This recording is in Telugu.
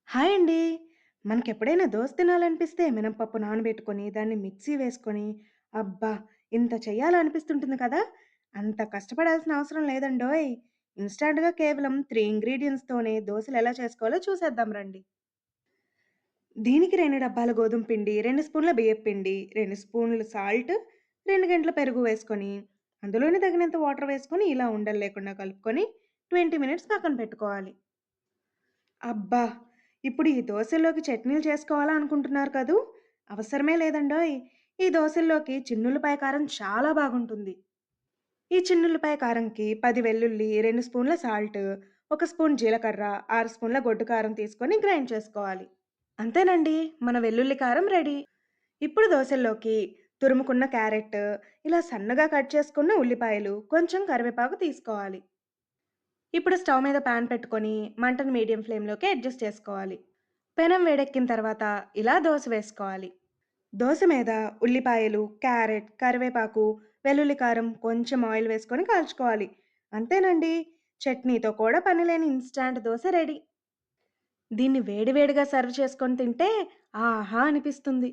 హాయ్ అండి. మనకెప్పుడైనా దోస తినాలనిపిస్తే మినపప్పు నానబెట్టుకొని, దాన్ని మిక్సీ వేసుకొని, అబ్బా! ఇంత చెయ్యాలనిపిస్తుంటుంది కదా! అంత కష్టపడాల్సిన అవసరం లేదండోయ్! ఇన్‌స్టాంట్‌గా కేవలం 3 ఇంగ్రీడియెంట్స్‌తోనే దోసలెలా చేసుకోవాలో చూసేద్దాం రండి. దీనికి 2 డబ్బాల గోధుమ పిండి, 2 స్పూన్ల బియ్యపు పిండి, 2 స్పూన్లు సాల్ట్, 2 గంటల పెరుగు వేసుకొని, అందులోనే తగినంత వాటర్ వేసుకొని, ఇలా ఉండలు లేకుండా కలుపుకొని 20 మినిట్స్ పక్కన పెట్టుకోవాలి. అబ్బా! ఇప్పుడు ఈ దోసల్లోకి చట్నీలు చేసుకోవాలా అనుకుంటున్నారు కదూ! అవసరమే లేదండోయ్! ఈ దోసల్లోకి చిన్నుల్లిపాయ కారం చాలా బాగుంటుంది. ఈ చిన్నుల్లిపాయ కారంకి 10 వెల్లుల్లి, 2 స్పూన్ల సాల్ట్, 1 స్పూన్ జీలకర్ర, 6 స్పూన్ల గొడ్డు కారం తీసుకొని గ్రైండ్ చేసుకోవాలి. అంతేనండి. మన వెల్లుల్లి కారం రెడీ. ఇప్పుడు దోసల్లోకి తురుముకున్న క్యారెట్, ఇలా సన్నగా కట్ చేసుకున్న ఉల్లిపాయలు, కొంచెం కరివేపాకు తీసుకోవాలి. ఇప్పుడు స్టవ్ మీద పాన్ పెట్టుకొని మంటను మీడియం ఫ్లేమ్‌లోకి అడ్జస్ట్ చేసుకోవాలి. పెనం వేడెక్కిన తర్వాత ఇలా దోస వేసుకోవాలి. దోస మీద ఉల్లిపాయలు, క్యారెట్, కరివేపాకు, వెల్లుల్లి కారం, కొంచెం ఆయిల్ వేసుకొని కాల్చుకోవాలి. అంతేనండి. చట్నీతో కూడా పనిలేని ఇన్‌స్టాంట్ దోస రెడీ. దీన్ని వేడి వేడిగా సర్వ్ చేసుకొని తింటే ఆహా! అనిపిస్తుంది.